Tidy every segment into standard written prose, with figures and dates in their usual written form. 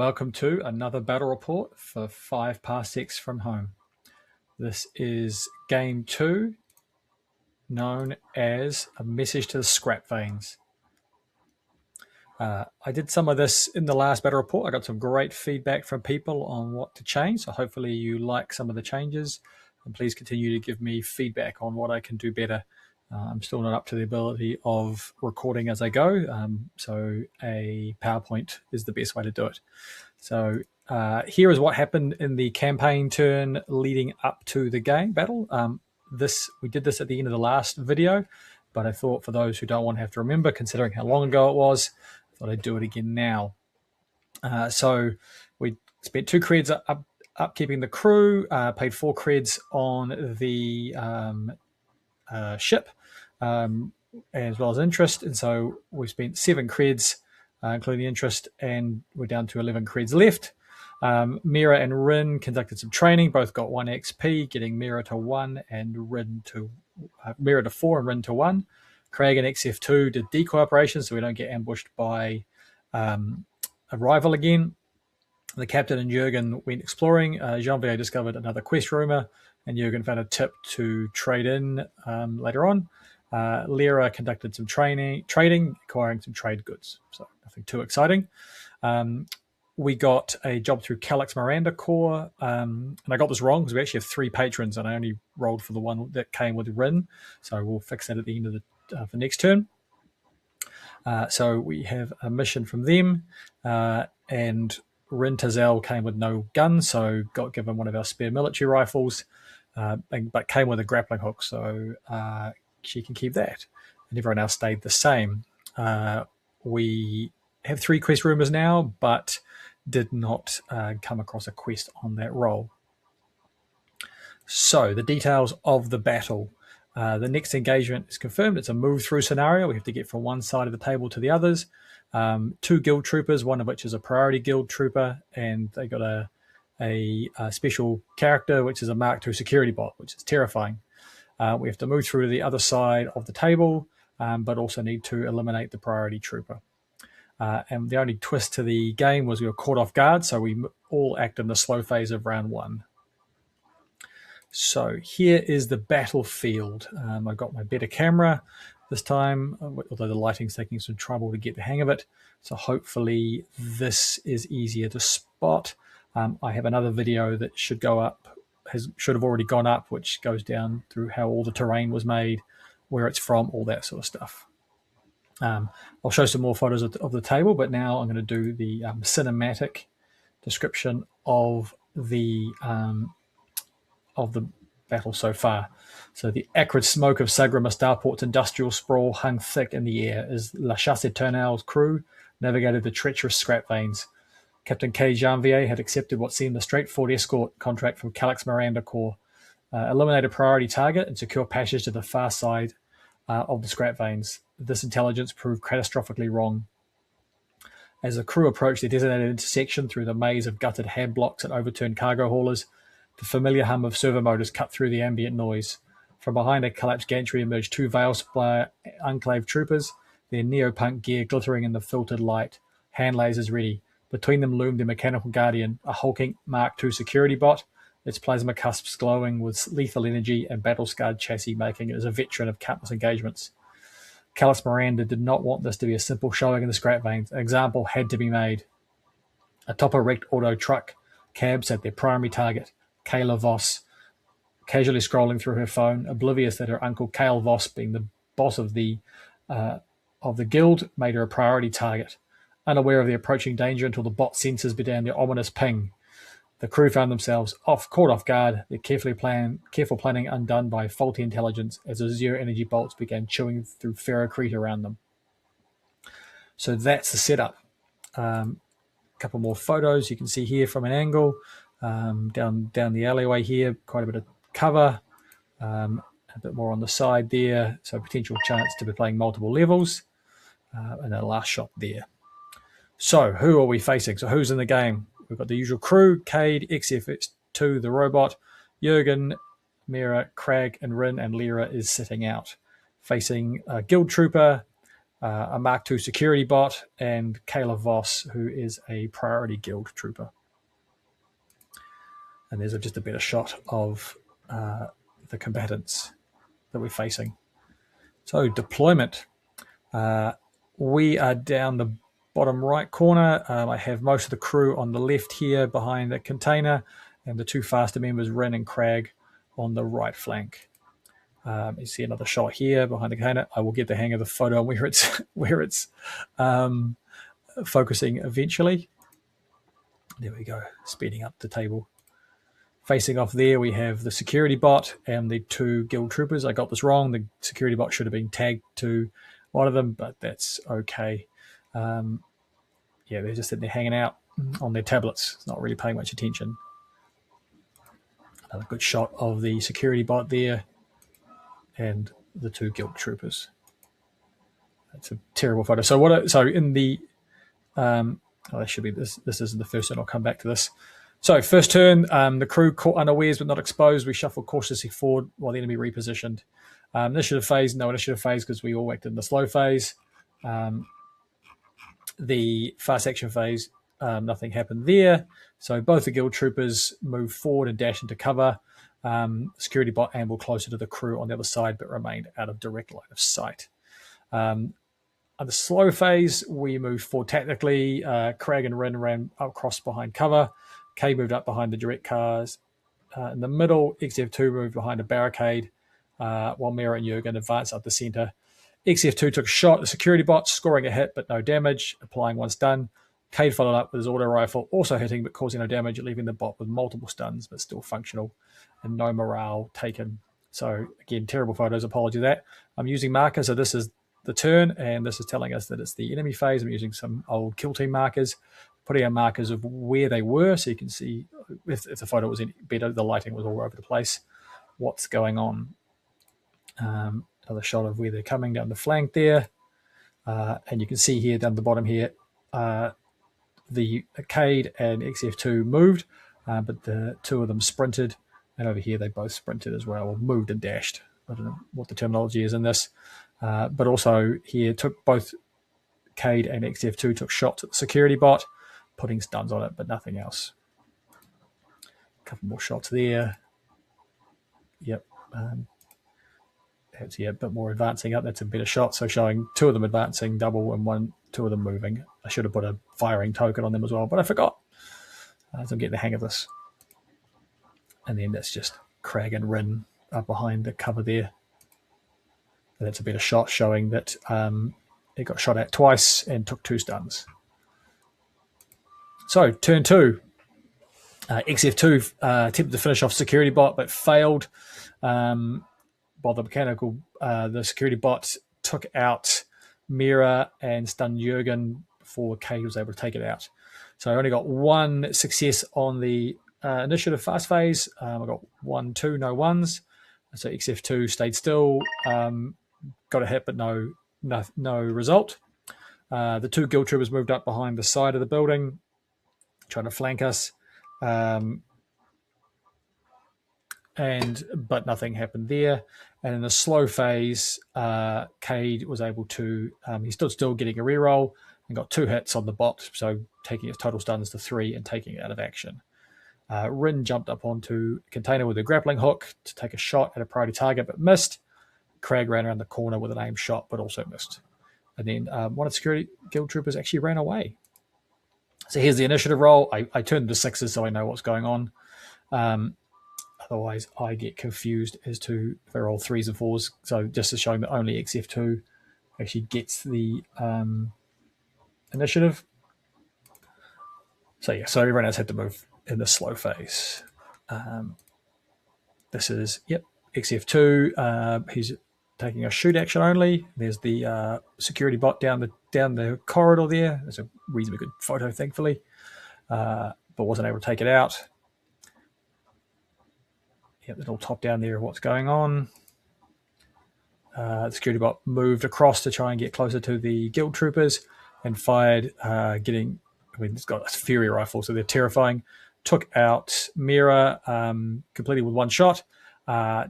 Welcome to another battle report for 5 Parsecs from Home. This is Game 2, known as A Message to the Scrapveins. I did some of this in the last battle report. I got some great feedback from people on what to change, so hopefully you like some of the changes. And please continue to give me feedback on what I can do better. I'm still not up to the ability of recording as I go, so a PowerPoint is the best way to do it. So here is what happened in the campaign turn leading up to the game battle. We did this at the end of the last video, but I thought for those who don't want to have to remember, considering how long ago it was, I thought I'd do it again now. So we spent 2 creds upkeeping the crew, paid 4 creds on the ship, as well as interest, and so we spent 7 creds, including interest, and we're down to 11 creds left. Mira and Rin conducted some training, both got 1 XP, getting Mira to 1 and Mira to 4 and Rin to 1. Craig and XF2 did decoy operations so we don't get ambushed by a rival again. The captain and Jurgen went exploring. Janvier discovered another quest rumor, and Jurgen found a tip to trade in later on. Lyra conducted some trading, acquiring some trade goods, so nothing too exciting. We got a job through Calyx Miranda Corp, and I got this wrong because we actually have 3 patrons, and I only rolled for the one that came with Rin, so we'll fix that at the end of the next turn. So we have a mission from them, and Rin Tazel came with no gun, so got given one of our spare military rifles, but came with a grappling hook, so she can keep that. And everyone else stayed the same. We have 3 quest rumors now, but did not come across a quest on that roll. So the details of the battle. The next engagement is confirmed. It's a move through scenario. We have to get from one side of the table to the others. 2 guild troopers, one of which is a priority guild trooper, and they got a special character, which is a Mark II security bot, which is terrifying. We have to move through to the other side of the table, but also need to eliminate the priority trooper. And the only twist to the game was we were caught off guard, so we all act in the slow phase of round 1. So here is the battlefield. I've got my better camera this time, although the lighting's taking some trouble to get the hang of it. So hopefully this is easier to spot. I have another video that should go up, should have already gone up, which goes down through how all the terrain was made, where it's from, all that sort of stuff. I'll show some more photos of the table, but now I'm going to do the cinematic description of the battle so far. So the acrid smoke of Sagrama Starport's industrial sprawl hung thick in the air as La Chasse Eternelle's crew navigated the treacherous Scrapveins. Captain K. Janvier had accepted what seemed a straightforward escort contract from Calyx Miranda Corp, eliminate a priority target and secure passage to the far side of the Scrapveins. This intelligence proved catastrophically wrong. As the crew approached the designated intersection through the maze of gutted hab blocks and overturned cargo haulers, the familiar hum of servo motors cut through the ambient noise. From behind a collapsed gantry emerged 2 Veilspire Enclave troopers, their neopunk gear glittering in the filtered light, hand lasers ready. Between them loomed the mechanical guardian, a hulking Mark II security bot, its plasma cusps glowing with lethal energy and battle-scarred chassis, making it as a veteran of countless engagements. Calyx Miranda did not want this to be a simple showing in the Scrapveins. An example had to be made. Atop a wrecked auto truck, cabs had their primary target, Kayla Voss, casually scrolling through her phone, oblivious that her uncle Cale Voss, being the boss of the guild, made her a priority target. Unaware of the approaching danger until the bot sensors began their ominous ping. The crew found themselves caught off guard, their careful planning undone by faulty intelligence as the zero energy bolts began chewing through ferrocrete around them. So that's the setup. A couple more photos you can see here from an angle. Down the alleyway here, quite a bit of cover, a bit more on the side there, so potential chance to be playing multiple levels, and a last shot there. So who are we facing? So who's in the game? We've got the usual crew: Cade, XF2, the robot, Jurgen, Mira, Crag, and Rin, and Lyra is sitting out. Facing a guild trooper, a Mark II security bot, and Kayla Voss, who is a priority guild trooper. And there's just a better shot of the combatants that we're facing. So deployment. We are down the bottom right corner. I have most of the crew on the left here behind the container, and the two faster members, Rin and Crag, on the right flank. You see another shot here behind the container. I will get the hang of the photo where it's focusing eventually. There we go, speeding up the table. Facing off there, we have the security bot and the two guild troopers. I got this wrong. The security bot should have been tagged to one of them, but that's okay. Yeah, they're just sitting there hanging out on their tablets, not really paying much attention. Another good shot of the security bot there and the two guild troopers. That's a terrible photo. So in the that should be this. This isn't the first turn. I'll come back to this. So first turn, the crew caught unawares but not exposed. We shuffled cautiously forward while the enemy repositioned. Initiative phase, no initiative phase because we all acted in the slow phase. The fast action phase, nothing happened there. So both the guild troopers moved forward and dashed into cover. Security bot ambled closer to the crew on the other side but remained out of direct line of sight. On the slow phase, we moved forward tactically. Crag and Rin ran across behind cover. K moved up behind the direct cars. In the middle, XF2 moved behind a barricade, while Mira and Jurgen advanced up the centre. XF2 took a shot at the security bot, scoring a hit but no damage, applying one stun. Cade followed up with his auto rifle, also hitting but causing no damage, leaving the bot with multiple stuns but still functional, and no morale taken. So again, terrible photos, apology for that. I'm using markers, so this is the turn, and this is telling us that it's the enemy phase. I'm using some old kill team markers, putting out markers of where they were, so you can see if the photo was any better, the lighting was all over the place, what's going on. Another shot of where they're coming down the flank there, and you can see here down the bottom here, the Cade and XF2 moved, but the two of them sprinted, and over here they both sprinted as well, or moved and dashed. I don't know what the terminology is in this, but also here took both Cade and XF2 took shots at the security bot, putting stuns on it, but nothing else. A couple more shots there. Yep. That's a bit more advancing up. That's a better shot. So showing two of them advancing double and two of them moving. I should have put a firing token on them as well, but I forgot. So I'm getting the hang of this. And then that's just Crag and Rin up behind the cover there. And that's a better shot showing that it got shot at twice and took 2 stuns. So turn 2. XF2 attempted to finish off security bot but failed. While the security bot took out Mira and stunned Jurgen before Kay was able to take it out. So I only got 1 success on the initiative fast phase. I got 1, 2, no ones. So XF2 stayed still, got a hit but no result. The 2 guild troopers moved up behind the side of the building, trying to flank us. But nothing happened there. And in the slow phase, Cade was able to, he stood still getting a reroll and got 2 hits on the bot, so taking his total stuns to 3 and taking it out of action. Rin jumped up onto a container with a grappling hook to take a shot at a priority target but missed. Crag ran around the corner with an aimed shot but also missed. And then one of the security guild troopers actually ran away. So here's the initiative roll. I turned to 6s so I know what's going on. Otherwise, I get confused as to if they're all 3s and 4s. So just to showing that only XF2 actually gets the initiative. So yeah, so everyone else had to move in the slow phase. This is, XF2. He's taking a shoot action only. There's the security bot down the corridor there. There's a reasonably good photo, thankfully, but wasn't able to take it out. Yep, little top down there of what's going on. The security bot moved across to try and get closer to the guild troopers and fired, it's got a fury rifle, so they're terrifying. Took out Mira completely with 1 shot. But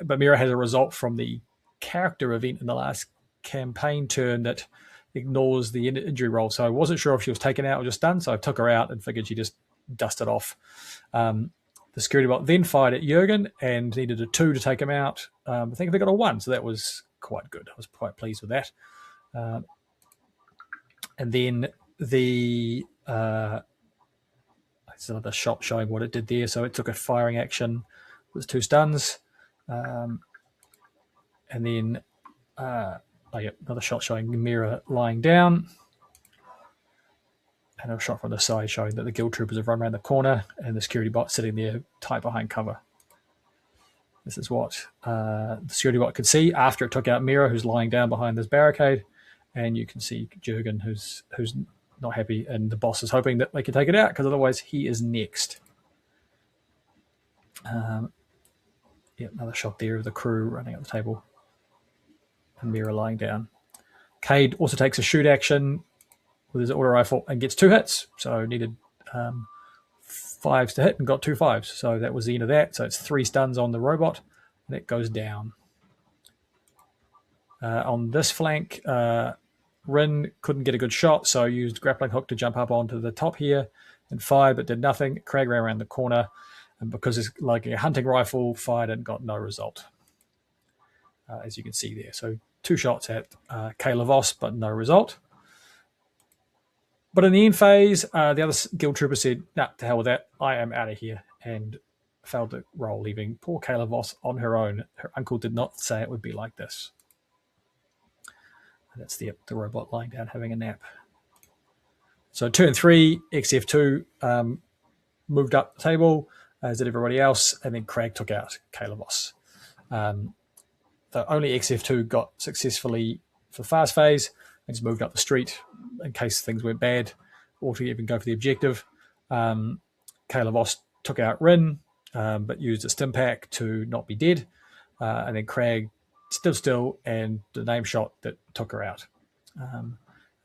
Mira has a result from the character event in the last campaign turn that ignores the injury roll. So I wasn't sure if she was taken out or just stunned, so I took her out and figured she just dusted off. The security bot then fired at Jurgen and needed a 2 to take him out. I think they got a 1, so that was quite good. I was quite pleased with that. And then the it's another shot showing what it did there. So it took a firing action with 2 stuns. And then another shot showing Mira lying down. And a shot from the side showing that the guild troopers have run around the corner and the security bot sitting there tight behind cover. This is what the security bot could see after it took out Mira, who's lying down behind this barricade. And you can see Jurgen, who's not happy, and the boss is hoping that they can take it out because otherwise he is next. Another shot there of the crew running up the table and Mira lying down. Cade also takes a shoot action with his auto rifle and gets 2 hits. So needed 5s to hit and got 2 5s. So that was the end of that. So it's 3 stuns on the robot and it goes down. On this flank, Rin couldn't get a good shot, so used grappling hook to jump up onto the top here and fired, but did nothing. Craig ran around the corner, and because it's like a hunting rifle, fired and got no result, as you can see there. So 2 shots at Kayla Voss, but no result. But in the end phase, the other guild trooper said, nah, to hell with that, I am out of here, and failed to roll, leaving poor Kayla Voss on her own. Her uncle did not say it would be like this. That's the robot lying down having a nap. So turn 3, XF2 moved up the table, as did everybody else, and then Craig took out Kayla Voss. The only XF2 got successfully for the fast phase and just moved up the street in case things went bad or to even go for the objective. Kayla Voss took out Rin, but used a stim pack to not be dead. And then Craig stood still and the name shot that took her out.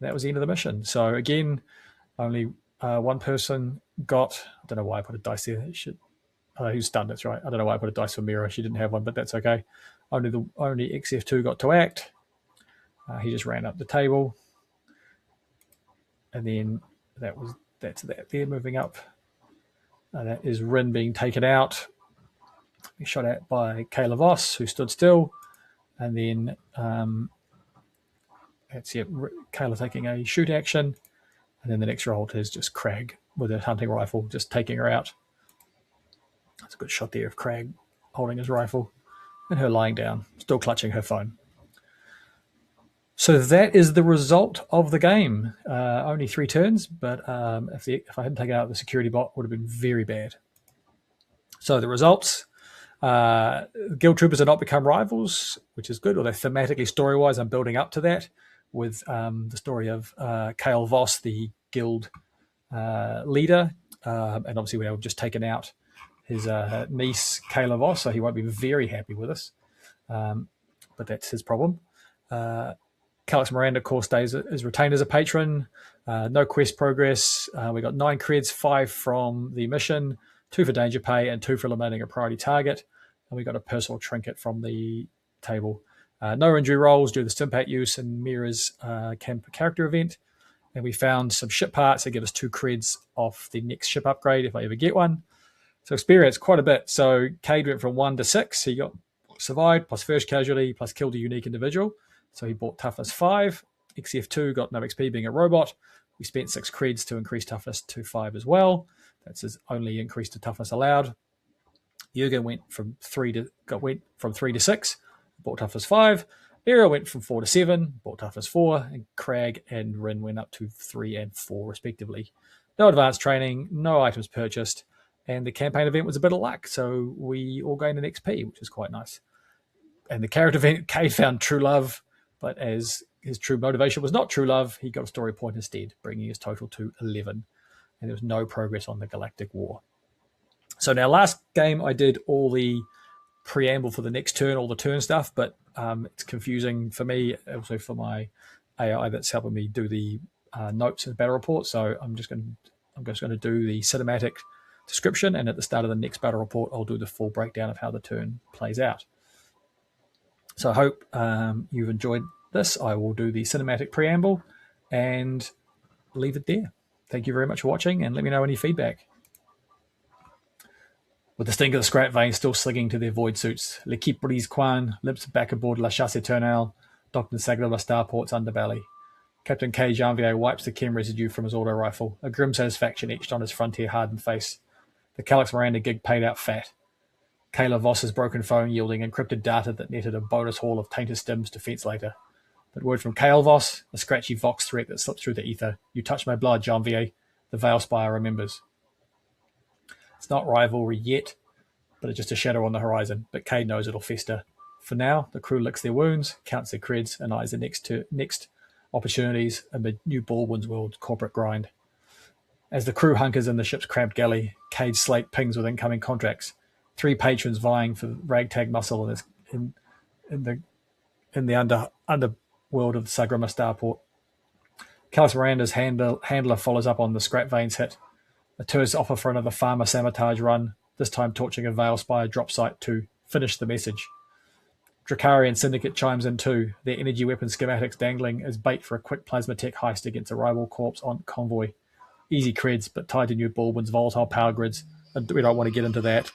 That was the end of the mission. So again, only one person got, I don't know why I put a dice there. Who's stunned, that's right. I don't know why I put a dice for Mira. She didn't have one, but that's okay. Only XF2 got to act. He just ran up the table. And then that's that there, moving up. That is Rin being taken out. Shot at by Kayla Voss, who stood still. And then that's it, Kayla taking a shoot action. And then the next roll is just Craig with a hunting rifle, just taking her out. That's a good shot there of Craig holding his rifle and her lying down, still clutching her phone. So that is the result of the game. Only 3 turns, but if I hadn't taken out the security bot, it would have been very bad. So the results... guild troopers have not become rivals, which is good, although thematically, story-wise, I'm building up to that with the story of Kale Voss, the guild leader, and obviously we have just taken out his niece, Kayla Voss, so he won't be very happy with us, but that's his problem. Calyx Miranda Corp is retained as a patron. No quest progress. We got 9 creds, 5 from the mission, 2 for danger pay, and 2 for eliminating a priority target. And we got a personal trinket from the table. No injury rolls due to the Stimpack use and Mira's character event. And we found some ship parts that give us 2 creds off the next ship upgrade if I ever get one. So experience quite a bit. So Cade went from 1 to 6. He got survived, plus first casualty, plus killed a unique individual. So he bought toughness 5. XF2 got no XP being a robot. We spent 6 creds to increase toughness to 5 as well. That's his only increase to toughness allowed. Jurgen went from 3 to 6, bought toughness 5. Mira went from 4 to 7, bought toughness 4, and Craig and Rin went up to 3 and 4 respectively. No advanced training, no items purchased, and the campaign event was a bit of luck, so we all gained an XP, which is quite nice. And the character event, Cade found true love, but as his true motivation was not true love, he got a story point instead, bringing his total to 11. And there was no progress on the Galactic War. So now last game I did all the preamble for the next turn, all the turn stuff, but it's confusing for me, also for my AI that's helping me do the notes and battle report. So I'm just going to do the cinematic description, and at the start of the next battle report, I'll do the full breakdown of how the turn plays out. So I hope you've enjoyed this, I will do the cinematic preamble and leave it there. Thank you very much for watching, and let me know any feedback. With the stink of the Scrapveins still slinging to their void suits, L'Equipe Brise Coin limps back aboard La Chasse Eternelle, docked in Sagala Starport's underbelly. Captain K. Janvier wipes the chem residue from his auto rifle, a grim satisfaction etched on his frontier-hardened face. The Calyx Miranda gig paid out fat. Kayla Voss's broken phone yielding encrypted data that netted a bonus haul of tainted stims defense later. But word from Kale Voss, a scratchy Vox threat that slips through the ether. You touch my blood, Janvier. The Veilspire remembers. It's not rivalry yet, but it's just a shadow on the horizon. But Cade knows it'll fester. For now, the crew licks their wounds, counts their creds, and eyes the next opportunities amid New Baldwin's world corporate grind. As the crew hunkers in the ship's cramped galley, Cade's slate pings with incoming contracts. 3 patrons vying for ragtag muscle in the underworld of the Sagrama Starport. Calyx Miranda's handler follows up on the Scrapveins hit. A tour's offer for another farmer sabotage run, this time torching a Veilspire drop site to finish the message. Drakarian Syndicate chimes in too, their energy weapon schematics dangling as bait for a quick plasma tech heist against a rival corps on convoy. Easy creds, but tied to New Baldwin's volatile power grids, and we don't want to get into that.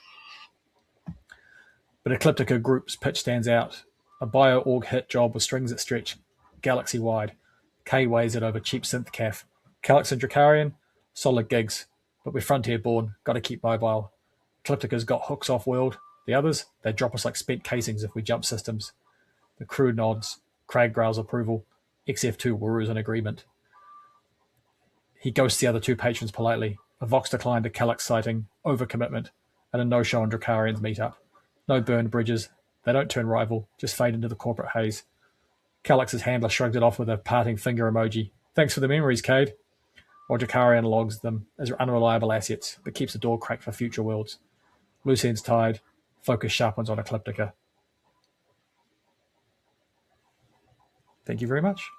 But Ecliptica Group's pitch stands out. A bio-org hit job with strings that stretch galaxy-wide. K weighs it over cheap synth calf. Calyx and Drakarian, solid gigs, but we're frontier-born, gotta keep mobile. Ecliptica's got hooks off-world. The others, they drop us like spent casings if we jump systems. The crew nods. Craig growls approval. XF2 whirs in agreement. He ghosts the other 2 patrons politely. A Vox declined a Calyx sighting, overcommitment, and a no-show on Drakarian's meetup. No burned bridges. They don't turn rival, just fade into the corporate haze. Calyx's handler shrugged it off with a parting finger emoji. Thanks for the memories, Cade. While Drakarian logs them as unreliable assets, but keeps the door cracked for future worlds. Loose ends tied, focus sharpens on Ecliptica. Thank you very much.